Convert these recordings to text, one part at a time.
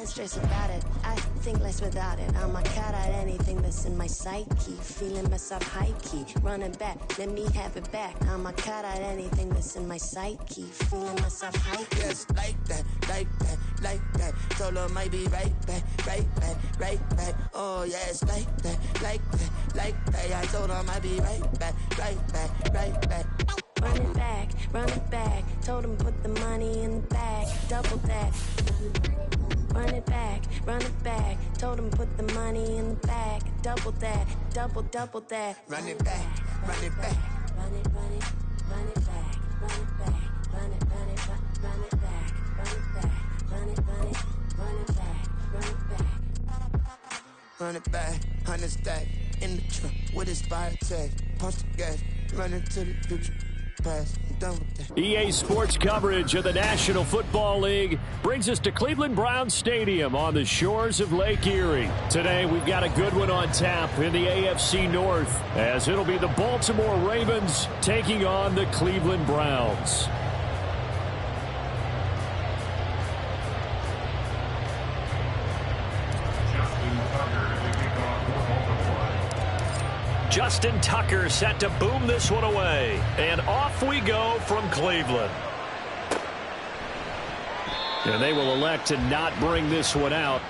Feeling stressed about it, I think less without it. I'm a cat at anything that's in my psyche. Feeling myself high key, running back, let me have it back. I'm a cat at anything that's in my psyche. Feeling myself high key. Yes, like that, like that, like that. Solo might be right back, right back, right back. Oh yes, like that, like that, like that. I told him I'd be right back, right back, right back. Run it back. Told him put the money in the bag, double that. Run it back. Told him put the money in the bag, double that, double that. Run it back, run it back. Run it back, run it back, run it back, run it back, run it back, run it back, run it back. Run it back, 100 stack in the truck with his fire tag. Punch the gas, run into the future. I'm done with that. EA Sports coverage of the National Football League brings us to Cleveland Browns Stadium on the shores of Lake Erie. Today, we've got a good one on tap in the AFC North, as it'll be the Baltimore Ravens taking on the Cleveland Browns. Justin Tucker set to boom this one away. And off we go from Cleveland. And they will elect to not bring this one out.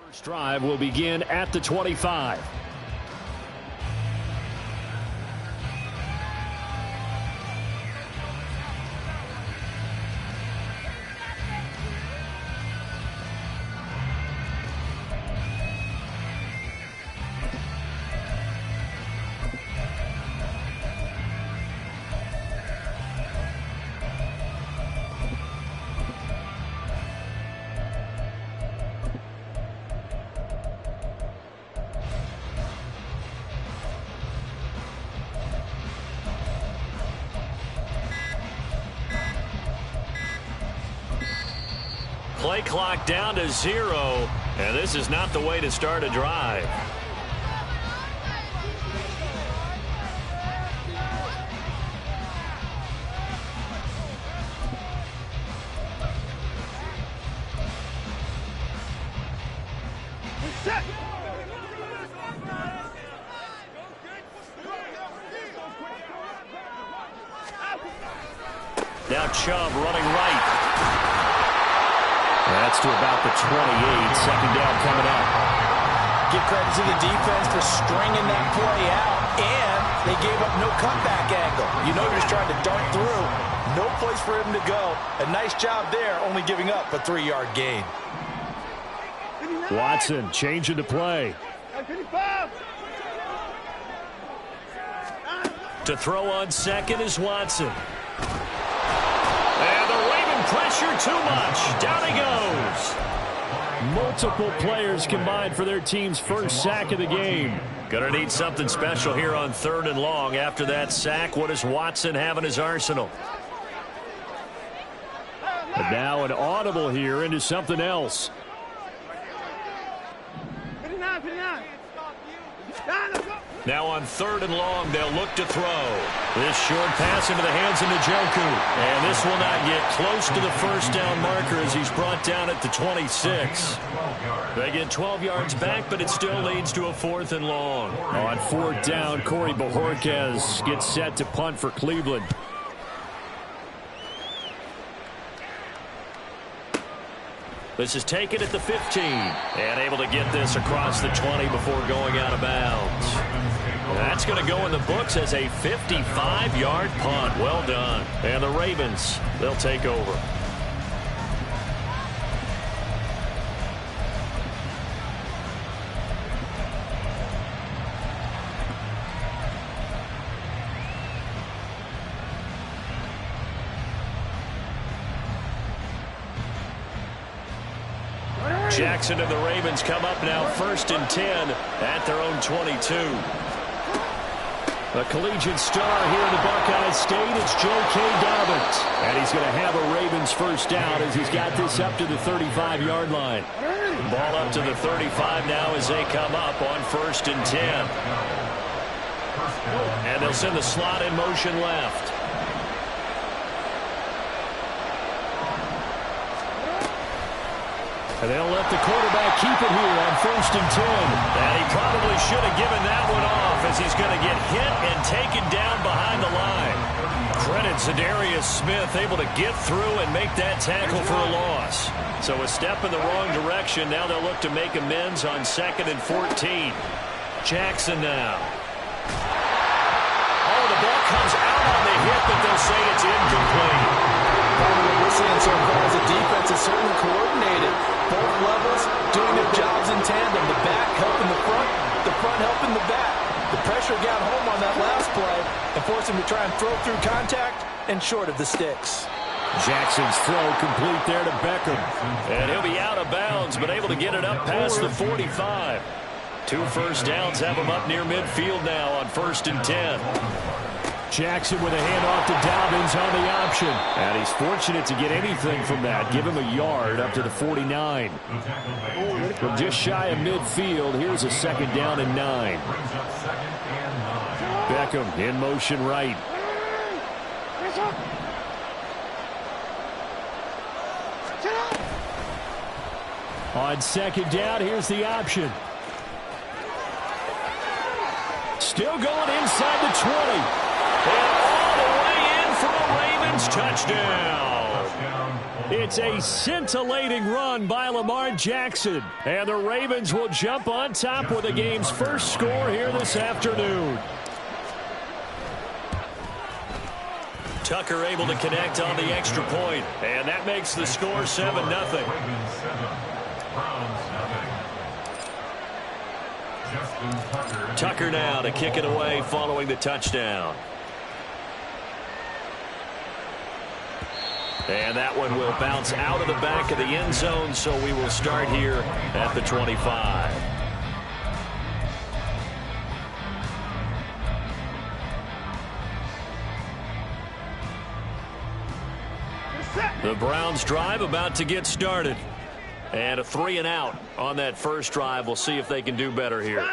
First drive will begin at the 25. Play clock down to 0, and this is not the way to start a drive. Now Chubb running right. That's to about the 28. Second down coming up. Give credit to the defense for stringing that play out, and they gave up no comeback angle. You know you're just trying to dart through. No place for him to go. A nice job there, only giving up a 3-yard gain. Watson changing to play. To throw on second is Watson. And the Raven pressure too much. Down he goes. Multiple players combined for their team's first sack of the game. Gonna need something special here on 3rd and long. After that sack, what does Watson have in his arsenal? But now an audible here into something else. Now on 3rd and long, they'll look to throw. This short pass into the hands of Njoku. And this will not get close to the first down marker as he's brought down at the 26. They get 12 yards back, but it still leads to a 4th and long. On 4th down, Corey Bojorquez gets set to punt for Cleveland. This is taken at the 15. And able to get this across the 20 before going out of bounds. That's going to go in the books as a 55-yard punt. Well done. And the Ravens, they'll take over. Jackson and the Ravens come up now 1st and 10 at their own 22. A collegiate star here in the Buckeye State, it's J.K. Dobbins. And he's going to have a Ravens first down as he's got this up to the 35-yard line. Ball up to the 35 now as they come up on 1st and 10. And they'll send the slot in motion left. And they'll let the quarterback keep it here on 1st and 10. And he probably should have given that one off as he's going to get hit and taken down behind the line. Credit Zadarius Smith able to get through and make that tackle for a loss. So a step in the wrong direction. Now they'll look to make amends on 2nd and 14. Jackson now. Oh, the ball comes out on the hit, but they'll say it's incomplete. What we're seeing so far as a defense is certainly coordinated. Both levels doing their jobs in tandem. The back helping the front helping the back. The pressure got home on that last play and forced him to try and throw through contact and short of the sticks. Jackson's throw complete there to Beckham. And he'll be out of bounds, but able to get it up past the 45. 2 first downs have him up near midfield now on 1st and 10. Jackson with a handoff to Dobbins on the option. And he's fortunate to get anything from that. Give him a yard up to the 49. From just shy of midfield, here's a 2nd down and 9. Beckham in motion right. On 2nd down, here's the option. Still going inside the 20. And all the way in for a Ravens touchdown. It's a scintillating run by Lamar Jackson. And the Ravens will jump on top with the game's first score here this afternoon. Tucker able to connect on the extra point. And that makes the score 7-0. Tucker now to kick it away following the touchdown. And that one will bounce out of the back of the end zone, so we will start here at the 25. The Browns drive about to get started. And a 3-and-out on that first drive. We'll see if they can do better here.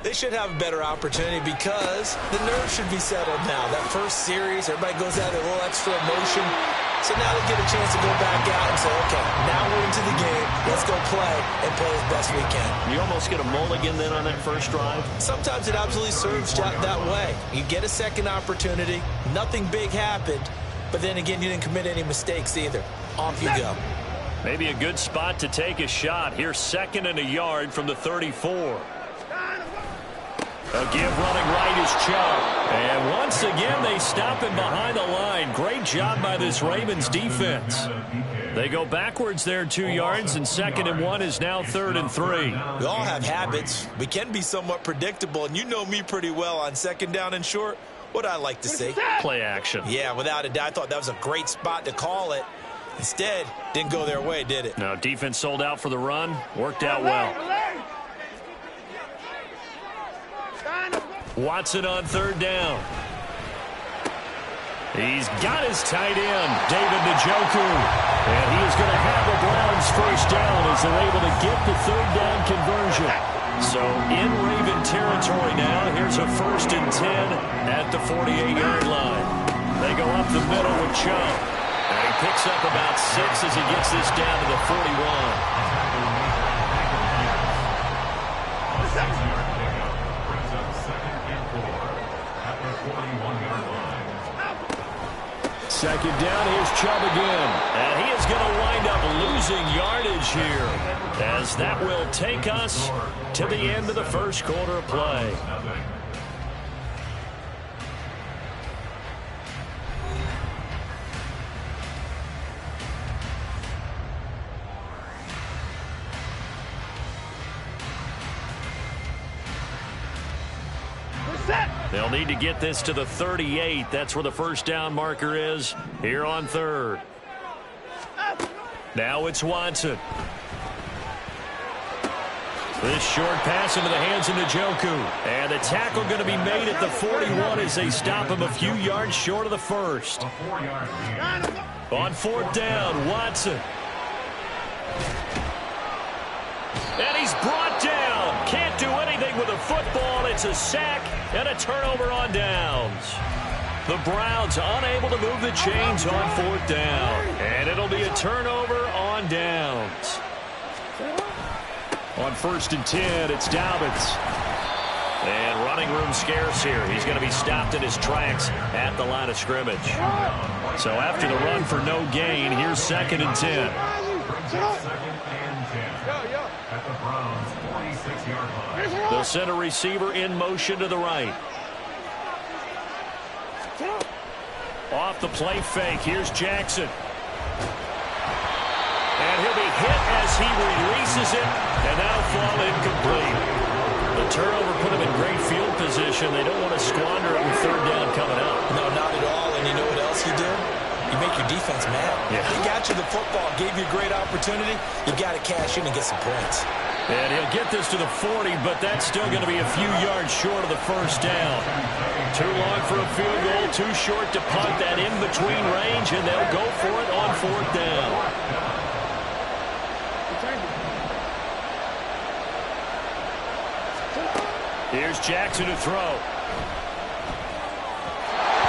They should have a better opportunity because the nerves should be settled now. That first series, everybody goes out a little extra emotion. So now they get a chance to go back out and say, okay, now we're into the game. Let's go play and play as best we can. You almost get a mulligan then on that first drive? Sometimes it absolutely serves that way. You get a second opportunity. Nothing big happened. But then again, you didn't commit any mistakes either. Off you go. Maybe a good spot to take a shot. Here's 2nd and a yard from the 34. A give running right is Chubb. And once again, they stop him behind the line. Great job by this Ravens defense. They go backwards there 2 yards, and 2nd and 1 is now 3rd and 3. We all have habits. We can be somewhat predictable, and you know me pretty well on 2nd down and short. What I like to say? Play action. Yeah, without a doubt. I thought that was a great spot to call it. Instead, didn't go their way, did it? No, defense sold out for the run. Worked out well. Watson on 3rd down. He's got his tight end, David Njoku. And he is going to have the Browns 1st down as they're able to get the 3rd down conversion. So in Raven territory now, here's a 1st and 10 at the 48-yard line. They go up the middle with Chubb. And he picks up about 6 as he gets this down to the 41. 2nd down, here's Chubb again. And he is going to wind up losing yardage here, as that will take us to the end of the 1st quarter of play. They'll need to get this to the 38. That's where the 1st down marker is here on 3rd. Now it's Watson. This short pass into the hands of Njoku. And the tackle going to be made at the 41 as they stop him a few yards short of the 1st. On 4th down, Watson. And he's brought down. Can't do anything with a football. It's a sack and a turnover on downs. The Browns unable to move the chains on 4th down. And it'll be a turnover on downs. On 1st and 10, it's Dobbins. And running room scarce here. He's going to be stopped in his tracks at the line of scrimmage. So after the run for no gain, here's 2nd and 10. The center receiver in motion to the right. Off the play fake. Here's Jackson. And he'll be hit as he releases it. And that'll fall incomplete. The turnover put him in great field position. They don't want to squander it with 3rd down coming up. No, not at all. And you know what else you do? You make your defense mad. Yeah. They got you the football, gave you a great opportunity. You got to cash in and get some points. And he'll get this to the 40, but that's still going to be a few yards short of the 1st down. Too long for a field goal, too short to punt that in-between range, and they'll go for it on 4th down. Here's Jackson to throw.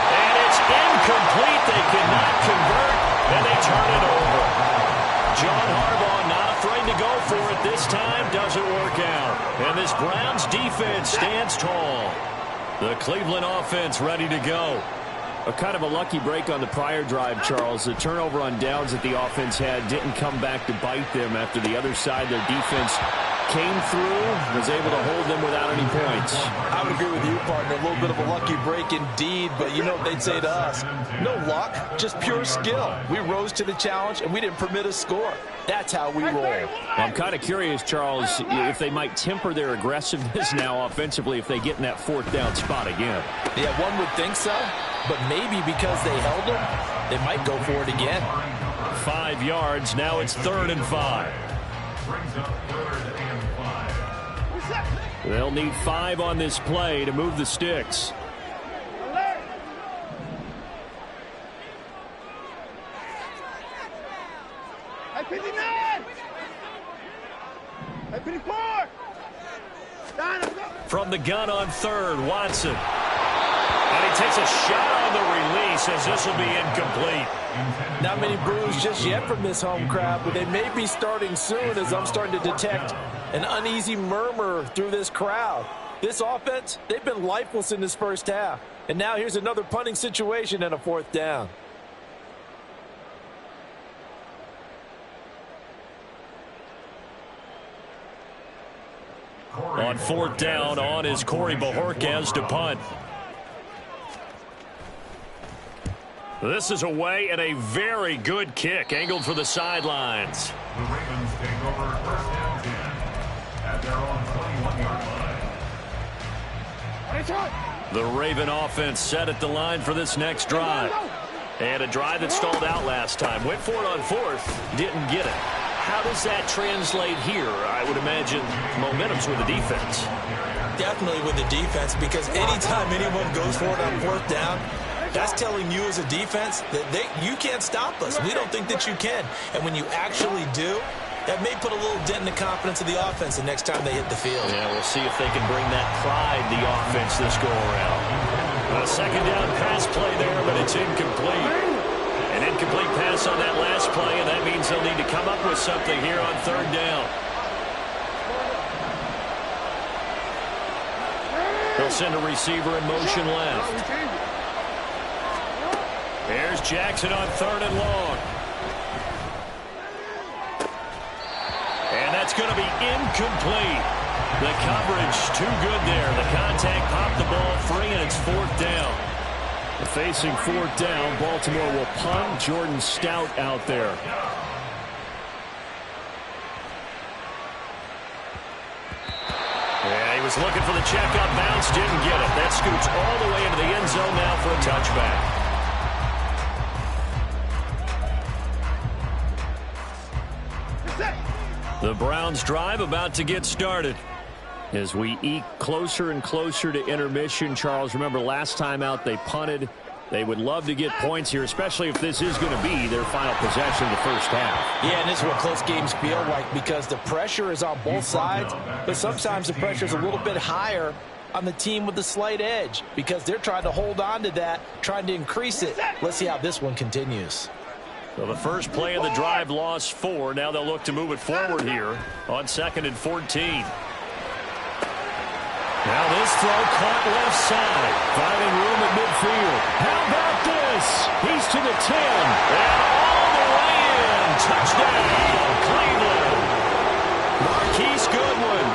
And it's incomplete. They cannot convert, and they turn it over. John Harbaugh not afraid to go for it this time. Doesn't work out. And this Browns defense stands tall. The Cleveland offense ready to go. A kind of a lucky break on the prior drive, Charles. The turnover on downs that the offense had didn't come back to bite them after the other side. Their defense came through, was able to hold them without any points. I would agree with you, partner. A little bit of a lucky break indeed, but you know what they'd say to us? No luck, just pure skill. We rose to the challenge, and we didn't permit a score. That's how we roll. Well, I'm kind of curious, Charles, if they might temper their aggressiveness now offensively if they get in that 4th down spot again. Yeah, one would think so, but maybe because they held them, they might go for it again. 5 yards, now it's 3rd and 5. They'll need 5 on this play to move the sticks. From the gun on 3rd, Watson. And he takes a shot on the release as this will be incomplete. Not many boos just yet from this home crowd, but they may be starting soon as I'm starting to detect an uneasy murmur through this crowd. This offense, they've been lifeless in this 1st half. And now here's another punting situation and a 4th down. On fourth down, on is Corey Bojorquez to punt. This is away and a very good kick, angled for the sidelines. The Ravens take over first and 10 at their own 21-yard line. The Raven offense set at the line for this next drive. And a drive that stalled out last time. Went for it on fourth, didn't get it. How does that translate here? I would imagine momentum's with the defense. Definitely with the defense, because anytime anyone goes for it on fourth down, that's telling you as a defense that you can't stop us. We don't think that you can. And when you actually do, that may put a little dent in the confidence of the offense the next time they hit the field. Yeah, we'll see if they can bring that pride the offense this go-around. A second down pass play there, but it's incomplete. An incomplete pass on that last play, and that means they'll need to come up with something here on third down. They'll send a receiver in motion left. There's Jackson on third and long. And that's going to be incomplete. The coverage too good there. The contact popped the ball free, and it's fourth down. Facing fourth down, Baltimore will punt. Jordan Stout out there. Yeah, he was looking for the check up bounce, didn't get it. That scoots all the way into the end zone now for a touchback. The Browns drive about to get started. As we eke closer and closer to intermission, Charles, remember last time out they punted. They would love to get points here, especially if this is going to be their final possession of the first half. Yeah, and this is what close games feel like, because the pressure is on both sides, but sometimes the pressure is a little bit higher on the team with the slight edge, because they're trying to hold on to that, trying to increase it. Let's see how this one continues. So the first play of the drive lost 4. Now they'll look to move it forward here on 2nd and 14. Now this throw caught left side. Finding room at midfield. How about this? He's to the 10. And all the way in. Touchdown, Cleveland. Marquise Goodwin,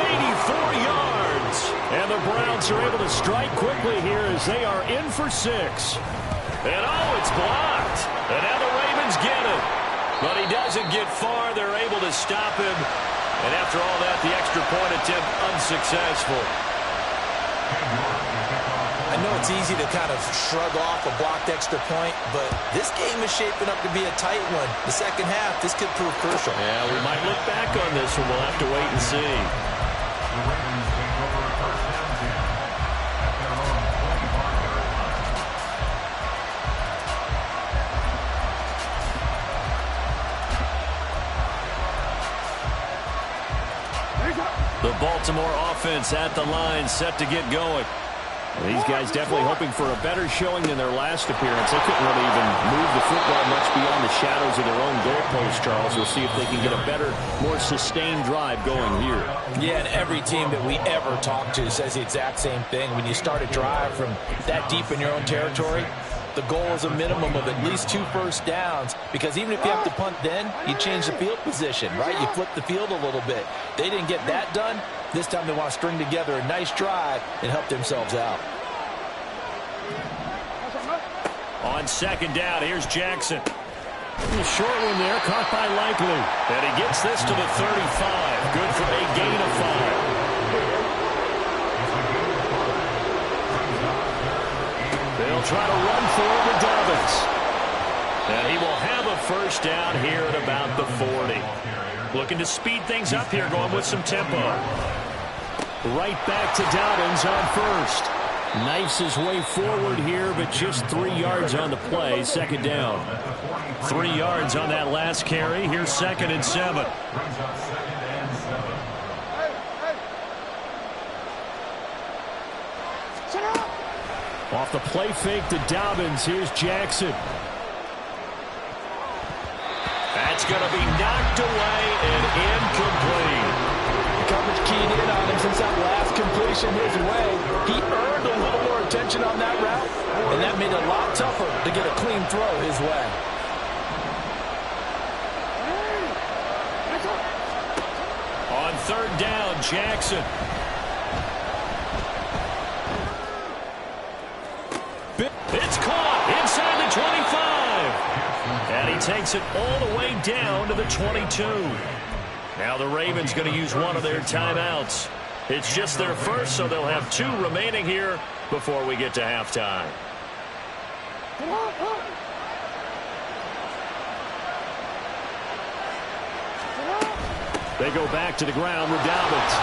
84 yards. And the Browns are able to strike quickly here as they are in for 6. And oh, it's blocked. And now the Ravens get it. But he doesn't get far. They're able to stop him. And after all that, the extra point attempt unsuccessful. I know it's easy to kind of shrug off a blocked extra point, but this game is shaping up to be a tight one. The second half, this could prove crucial. Yeah, we might look back on this one. We'll have to wait and see. The Ravens take over first and 10 at their own 21-yard line. The Baltimore offense at the line, set to get going. These guys definitely hoping for a better showing than their last appearance. They couldn't really even move the football much beyond the shadows of their own goalpost, Charles. We'll see if they can get a better, more sustained drive going here. Yeah, and every team that we ever talk to says the exact same thing. When you start a drive from that deep in your own territory, the goal is a minimum of at least 2 first downs, because even if you have to punt then, you change the field position, right? You flip the field a little bit. They didn't get that done. This time they want to string together a nice drive and help themselves out. On second down, here's Jackson. A short one there, caught by Likely. And he gets this to the 35. Good for a gain of 5. They'll try to run for it with Dobbins. And he will have a first down here at about the 40. Looking to speed things up here, going with some tempo. Right back to Dobbins on first. Knifes his way forward here, but just 3 yards on the play. Second down. 3 yards on that last carry. Here's 2nd and 7. Off the play fake to Dobbins. Here's Jackson. That's going to be knocked away and incomplete. The coverage keyed in on him since that last completion his way. He earned a little more attention on that route, and that made it a lot tougher to get a clean throw his way. On third down, Jackson. It's caught inside the 25. And he takes it all the way down to the 22. Now the Ravens going to use one of their timeouts. It's just their first, so they'll have 2 remaining here before we get to halftime. They go back to the ground with Dobbins.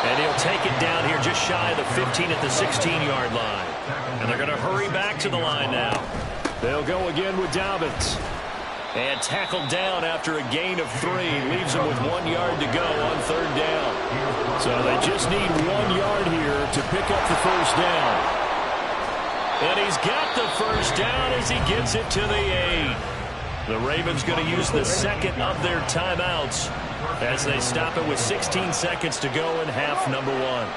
And he'll take it down here just shy of the 15 at the 16-yard line. And they're going to hurry back to the line now. They'll go again with Dobbins. And tackled down after a gain of 3. Leaves him with 1 yard to go on third down. So they just need 1 yard here to pick up the first down. And he's got the first down as he gets it to the 8. The Ravens going to use the second of their timeouts as they stop it with 16 seconds to go in half number 1.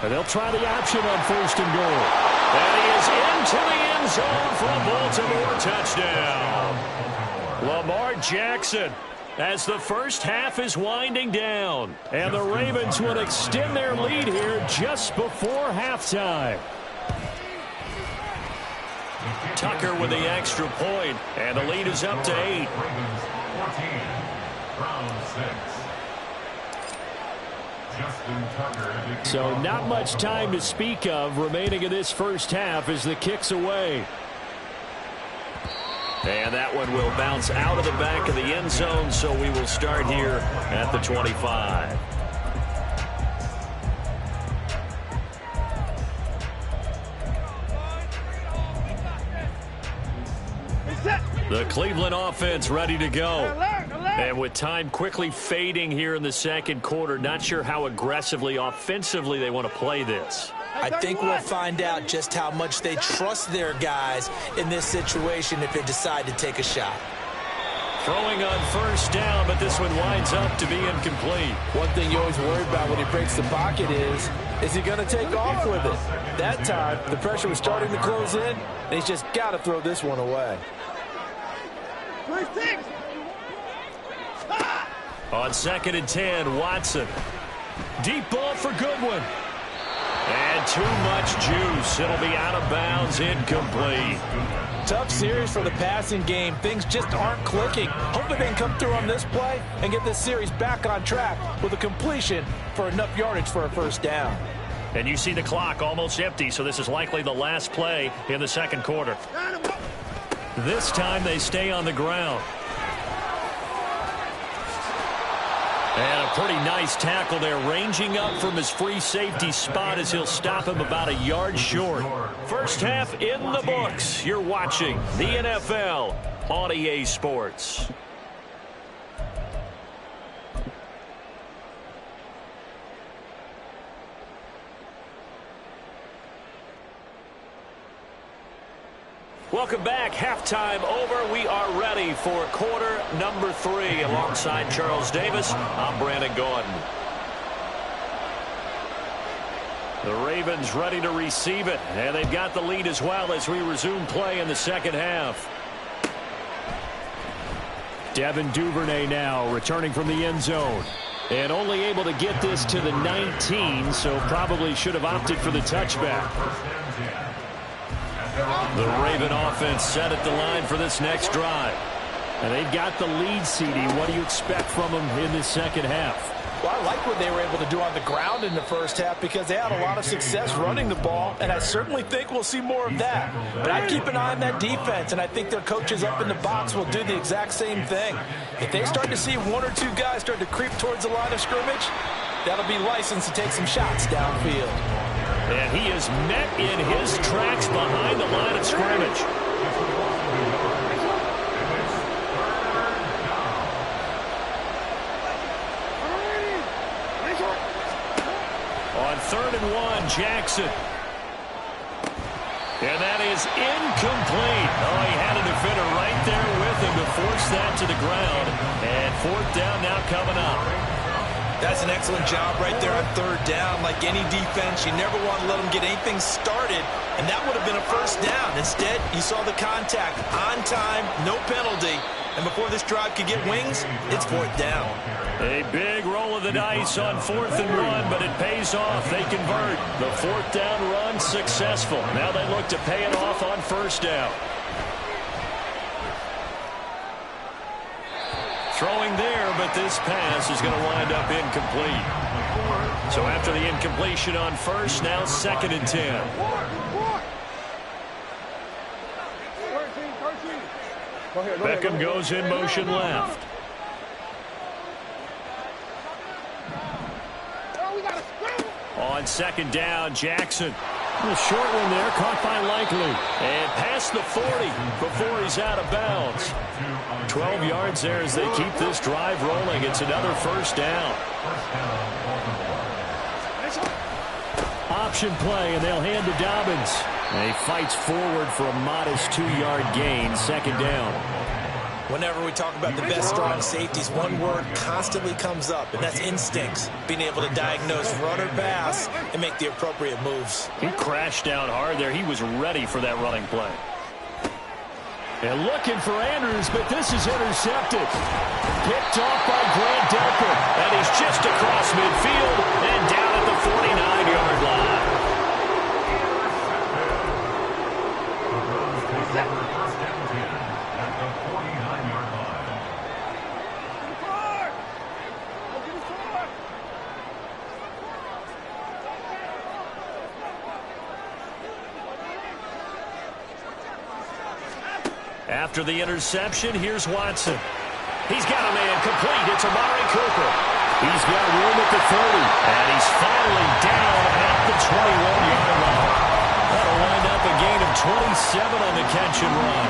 And they'll try the option on first and goal. And he is into the end zone for a Baltimore touchdown. Lamar Jackson, as the first half is winding down. And the Ravens will extend their lead here just before halftime. Tucker with the extra point, and the lead is up to 8. So not much time to speak of remaining in this first half as the kick's away. And that one will bounce out of the back of the end zone, so we will start here at the 25. The Cleveland offense ready to go. And with time quickly fading here in the second quarter, not sure how aggressively, offensively they want to play this. I think we'll find out just how much they trust their guys in this situation if they decide to take a shot. Throwing on first down, but this one winds up to be incomplete. One thing you always worry about when he breaks the pocket is he going to take off with it? That time, the pressure was starting to close in, and he's just got to throw this one away. On 2nd and 10, Watson. Deep ball for Goodwin. And too much juice. It'll be out of bounds, incomplete. Tough series for the passing game. Things just aren't clicking. Hoping they can come through on this play and get this series back on track with a completion for enough yardage for a first down. And you see the clock almost empty, so this is likely the last play in the second quarter. This time they stay on the ground. And a pretty nice tackle there, ranging up from his free safety spot as he'll stop him about a yard short. First half in the books. You're watching the NFL on EA Sports. Welcome back. Halftime over. We are ready for quarter number 3. Alongside Charles Davis, I'm Brandon Gordon. The Ravens ready to receive it, and they've got the lead as well as we resume play in the second half. Devin Duvernay now returning from the end zone. And only able to get this to the 19, so probably should have opted for the touchback. The Raven offense set at the line for this next drive. And they've got the lead, CD. What do you expect from them in this second half? Well, I like what they were able to do on the ground in the first half because they had a lot of success running the ball, and I certainly think we'll see more of that. But I'd keep an eye on that defense, and I think their coaches up in the box will do the exact same thing. If they start to see 1 or 2 guys start to creep towards the line of scrimmage, that'll be licensed to take some shots downfield. And he is met in his tracks behind the line of scrimmage. On 3rd and 1, Jackson. And that is incomplete. Oh, he had a defender right there with him to force that to the ground. And 4th down now coming up. That's an excellent job right there on third down. Like any defense, you never want to let them get anything started, and that would have been a first down. Instead, you saw the contact on time, no penalty, and before this drive could get wings, it's fourth down. A big roll of the dice on 4th and 1, but it pays off. They convert. The fourth down run successful. Now they look to pay it off on first down. Throwing there, but this pass is going to wind up incomplete. So after the incompletion on first, now 2nd and 10. Beckham goes in motion left. On 2nd down, Jackson. A short one there, caught by Likely. And past the 40 before he's out of bounds. 12 yards there as they keep this drive rolling. It's another first down. Option play, and they'll hand to Dobbins. And he fights forward for a modest 2-yard gain, 2nd down. Whenever we talk about the best strong safeties, one word constantly comes up, and that's instincts. Being able to diagnose run or pass and make the appropriate moves. He crashed down hard there. He was ready for that running play. And looking for Andrews, but this is intercepted. Picked off by Grant Delpit. And he's just across midfield and down at the 49-yard line. After the interception, here's Watson. He's got a man complete. It's Amari Cooper. He's got room at the 30. And he's finally down at the 21-yard line. That'll wind up a gain of 27 on the catch and run.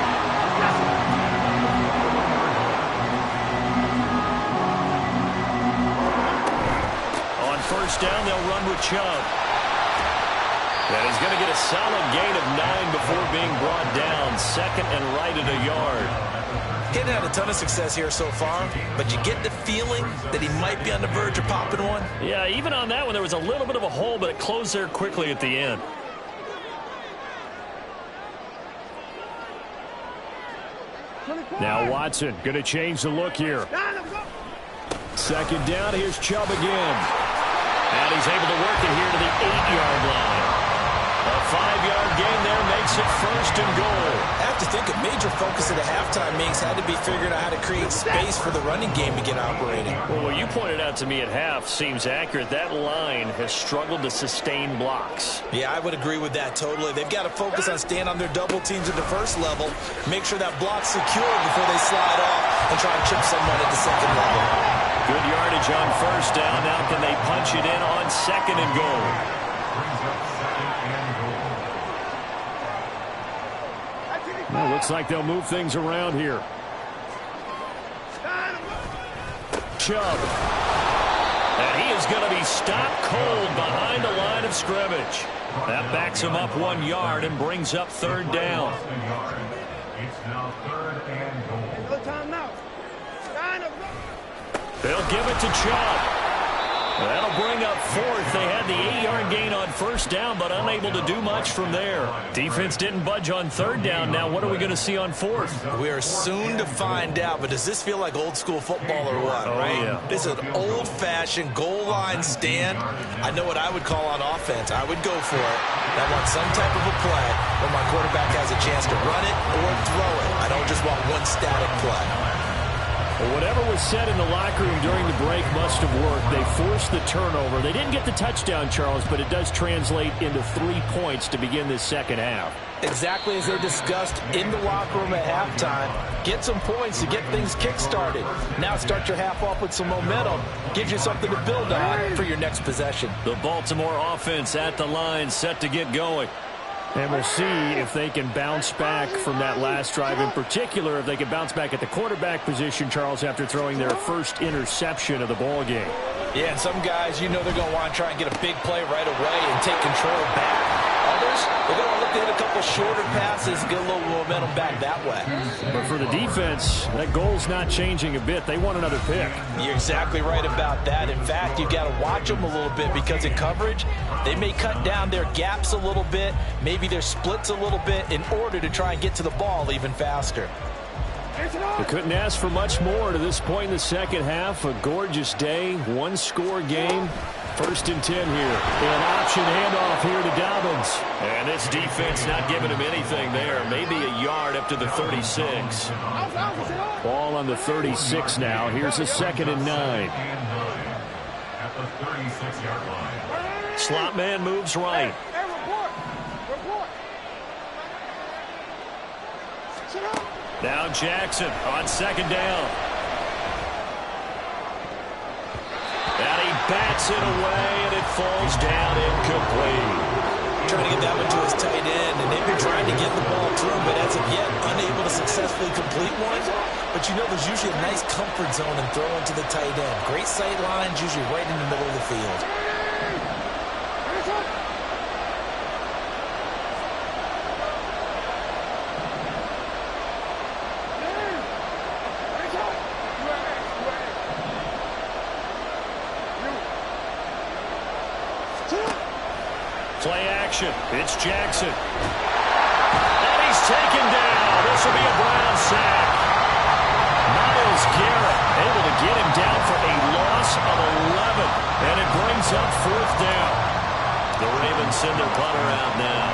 On first down, they'll run with Chubb. And he's going to get a solid gain of 9 before being brought down. 2nd and right at a yard. He hadn't had a ton of success here so far, but you get the feeling that he might be on the verge of popping one. Yeah, even on that one, there was a little bit of a hole, but it closed there quickly at the end. Now Watson going to change the look here. 2nd down, here's Chubb again. And he's able to work it here to the 8-yard line. A 5-yard gain there makes it 1st and goal. I have to think a major focus of the halftime meetings had to be figuring out how to create space for the running game to get operating. Well, what you pointed out to me at half seems accurate. That line has struggled to sustain blocks. Yeah, I would agree with that totally. They've got to focus on staying on their double teams at the first level, make sure that block's secure before they slide off and try and chip someone at the 2nd level. Good yardage on first down. Now can they punch it in on 2nd and goal? Well, looks like they'll move things around here. Chubb. And he is going to be stopped cold behind the line of scrimmage. That backs him up 1 yard and brings up 3rd down. It's now 3rd and goal. They'll give it to Chubb. That'll bring up 4th. They had the 8-yard gain on first down, but unable to do much from there. Defense didn't budge on 3rd down. Now what are we going to see on 4th? We are soon to find out, but does this feel like old school football or what, right? Yeah. This is an old-fashioned goal line stand. I know what I would call on offense. I would go for it. I want some type of a play where my quarterback has a chance to run it or throw it. I don't just want one static play. Well, whatever was said in the locker room during the break must have worked. They forced the turnover. They didn't get the touchdown, Charles, but it does translate into 3 points to begin this 2nd half. Exactly as they discussed in the locker room at halftime. Get some points to get things kick-started. Now start your half off with some momentum. Gives you something to build on for your next possession. The Baltimore offense at the line, set to get going. And we'll see if they can bounce back from that last drive. In particular, if they can bounce back at the quarterback position, Charles, after throwing their first interception of the ball game. Yeah, and some guys, you know they're going to want to try and get a big play right away and take control back. Others, they're going to look to hit a couple shorter passes, get a little momentum back that way. But for the defense, that goal's not changing a bit. They want another pick. You're exactly right about that. In fact, you've got to watch them a little bit because in coverage, they may cut down their gaps a little bit, maybe their splits a little bit in order to try and get to the ball even faster. They couldn't ask for much more to this point in the second half. A gorgeous day, one-score game. 1st and 10 here. An option handoff here to Dobbins. And this defense not giving him anything there. Maybe a yard up to the 36. Ball on the 36 now. Here's a 2nd and 9. At the 36-yard line. Slot man moves right. Now Jackson on 2nd down. And he bats it away, and it falls down incomplete. Trying to get that one to his tight end, and they've been trying to get the ball to him, but as of yet, unable to successfully complete one. But you know there's usually a nice comfort zone in throwing to the tight end. Great sight lines, usually right in the middle of the field. Play action. It's Jackson. And he's taken down. This will be a Brown sack. Myles Garrett able to get him down for a loss of 11. And it brings up 4th down. The Ravens send their punter out now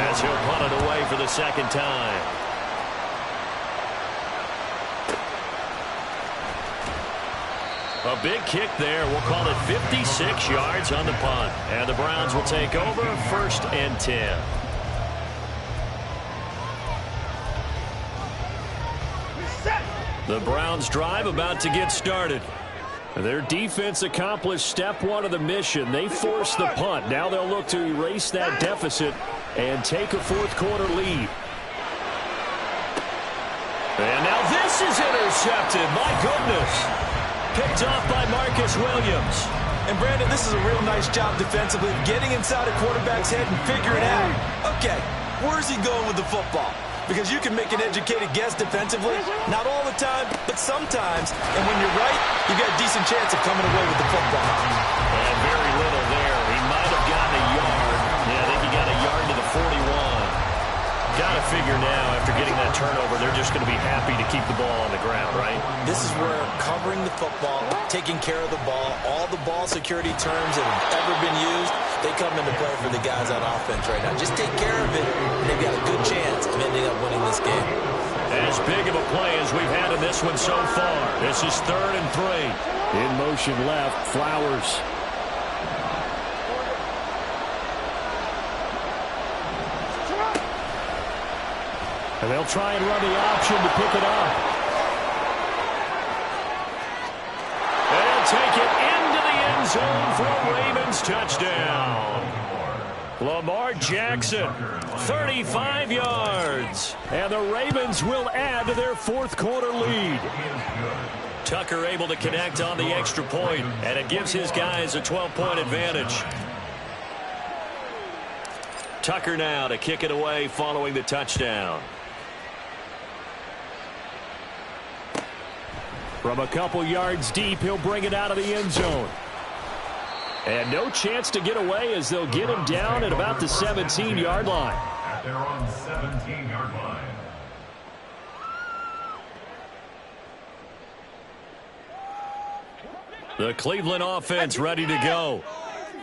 as he'll punt it away for the 2nd time. A big kick there. We'll call it 56 yards on the punt. And the Browns will take over 1st and 10. The Browns drive about to get started. Their defense accomplished step 1 of the mission. They forced the punt. Now they'll look to erase that deficit and take a 4th quarter lead. And now this is intercepted. My goodness. Picked off by Marcus Williams. And Brandon, this is a real nice job defensively, getting inside a quarterback's head and figuring out, okay, where's he going with the football? Because you can make an educated guess defensively, not all the time, but sometimes. And when you're right, you got a decent chance of coming away with the football. And very little there. He might have gotten a yard. Yeah, I think he got a yard to the 41. Got to figure now, after getting that turnover, they're just going to be happy to keep the ball on the ground, right? This is where covering the football, taking care of the ball, all the ball security terms that have ever been used, they come into play for the guys on offense right now. Just take care of it, and they've got a good chance of ending up winning this game. As big of a play as we've had in this one so far. This is 3rd and 3. In motion left, Flowers. And they'll try and run the option to pick it up. And he'll take it into the end zone for a Ravens touchdown. Lamar Jackson, 35 yards. And the Ravens will add to their 4th quarter lead. Tucker able to connect on the extra point, and it gives his guys a 12-point advantage. Tucker now to kick it away following the touchdown. From a couple yards deep, he'll bring it out of the end zone. And no chance to get away as they'll get him down at about the 17-yard line. At their own 17-yard line. The Cleveland offense ready to go.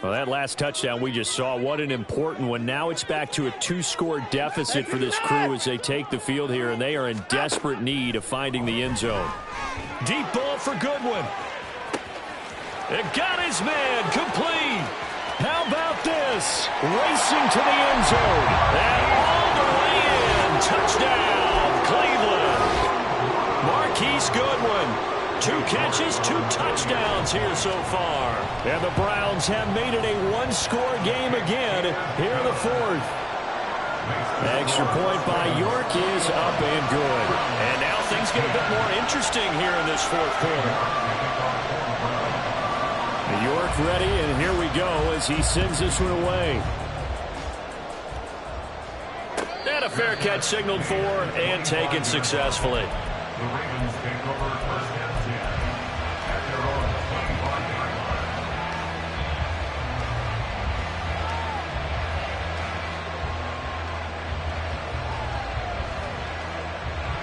Well, that last touchdown we just saw, what an important one. Now it's back to a 2-score deficit for this crew as they take the field here, and they are in desperate need of finding the end zone. Deep ball for Goodwin. It got his man complete. How about this? Racing to the end zone. And all the way in. Touchdown, Cleveland. Marquise Goodwin. 2 catches, 2 touchdowns here so far. And the Browns have made it a 1-score game again here in the 4th. Extra point by York is up and good. And now things get a bit more interesting here in this 4th quarter. York ready, and here we go as he sends this one away. And a fair catch signaled for and taken successfully. The Ravens take over first and 10 at their own 25-yard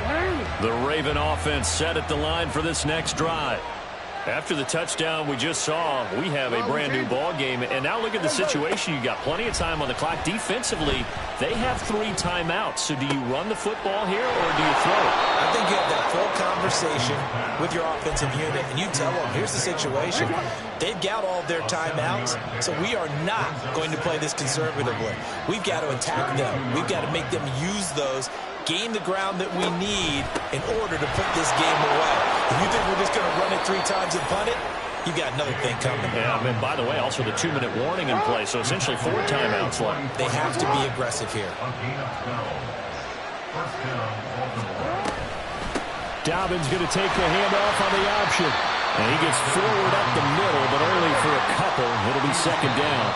line. The Raven offense set at the line for this next drive. After the touchdown we just saw, we have a brand new ball game. And now look at the situation. You got plenty of time on the clock. Defensively, they have 3 timeouts. So do you run the football here or do you throw it? I think you have that full conversation with your offensive unit, and you tell them, here's the situation. They've got all of their timeouts, so we are not going to play this conservatively. We've got to attack them. We've got to make them use those, gain the ground that we need in order to put this game away. If you think we're just going to run it 3 times and punt it, you've got another thing coming. Yeah, and by the way, also the 2-minute warning in play, so essentially 4 timeouts left. They have to be aggressive here. First down, Baltimore. Dobbins going to take the handoff on the option. And he gets forward up the middle, but only for a couple. It'll be second down.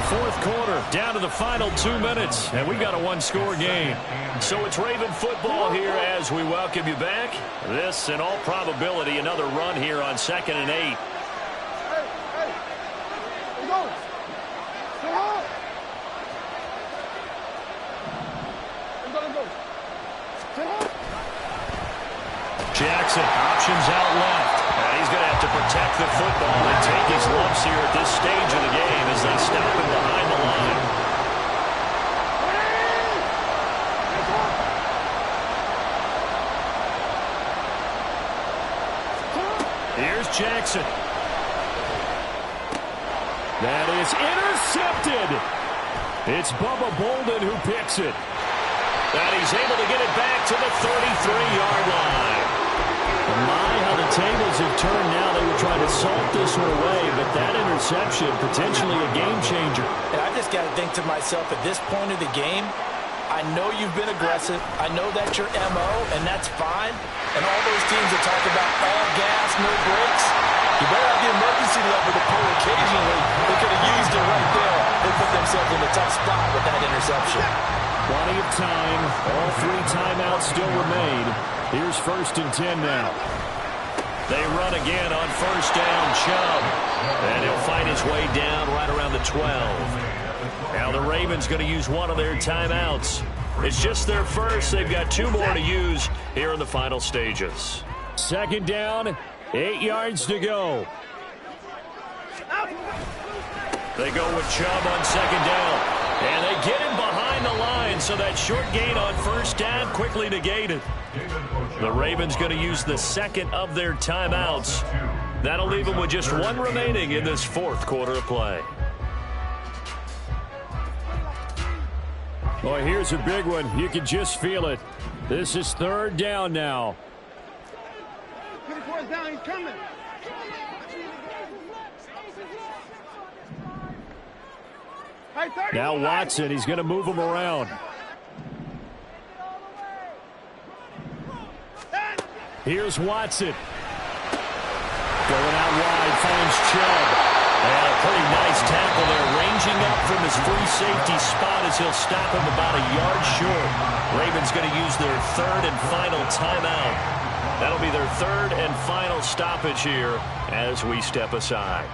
Fourth quarter, down to the final 2 minutes, and we've got a 1-score game. So it's Raven football here as we welcome you back. This, in all probability, another run here on 2nd and 8. Jackson, options out left. And he's going to have to protect the football and take his lumps here at this stage of the game as they stop him behind the line. Here's Jackson. That is intercepted. It's Bubba Bolden who picks it. And he's able to get it back to the 33-yard line. My, how the tables have turned now. They were trying to salt this one away, but that interception, potentially a game changer. And I just got to think to myself, at this point of the game, I know you've been aggressive. I know that's your MO, and that's fine. And all those teams that talk about all gas, no brakes, you better have the emergency lever to pull occasionally. They could have used it right there. They put themselves in a tough spot with that interception. Plenty of time. All 3 timeouts still remain. Here's 1st and 10 now. They run again on 1st down, Chubb. And he'll find his way down right around the 12. Now the Ravens going to use one of their timeouts. It's just their first. They've got 2 more to use here in the final stages. 2nd down, 8 yards to go. They go with Chubb on 2nd down. And they get him behind the line, so that short gain on 1st down quickly negated. The Ravens going to use the 2nd of their timeouts. That'll leave them with just 1 remaining in this 4th quarter of play. Boy, here's a big one. You can just feel it. This is 3rd down now. 24th down, he's coming. Now Watson, he's going to move him around. Here's Watson. Going out wide, finds Chubb. And a pretty nice tackle there, ranging up from his free safety spot as he'll stop him about a yard short. Ravens going to use their 3rd and final timeout. That'll be their 3rd and final stoppage here as we step aside.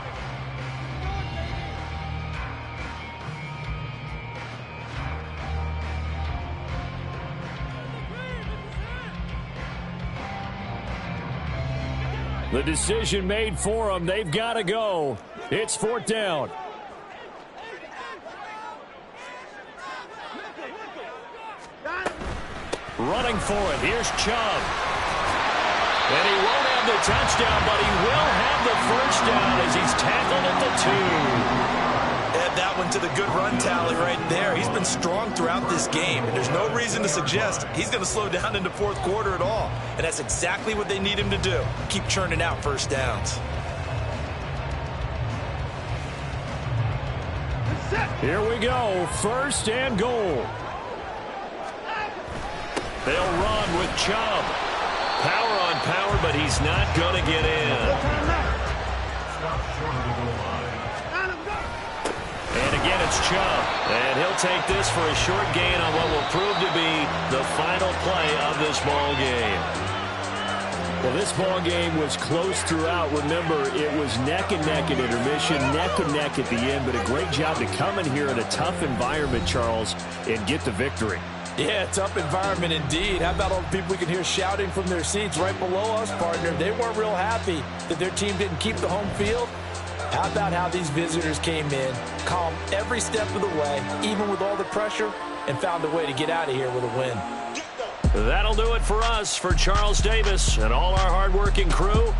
The decision made for them. They've got to go. It's 4th down. Running for it. Here's Chubb. And he won't have the touchdown, but he will have the 1st down as he's tackled at the 2. Add that one to the good run tally right there. He's been strong throughout this game, and there's no reason to suggest he's going to slow down into 4th quarter at all. And that's exactly what they need him to do. Keep churning out 1st downs. Here we go. 1st and goal. They'll run with Chubb. Power on power, but he's not going to get in. Stop short of the goal line. And a again, it's Chubb. And he'll take this for a short gain on what will prove to be the final play of this ball game. Well, this ball game was close throughout. Remember, it was neck and neck at intermission, neck and neck at the end, but a great job to come in here in a tough environment, Charles, and get the victory. Yeah, tough environment indeed. How about all the people we can hear shouting from their seats right below us, partner? They weren't real happy that their team didn't keep the home field. How about how these visitors came in, calm every step of the way, even with all the pressure, and found a way to get out of here with a win. That'll do it for us. For Charles Davis and all our hardworking crew,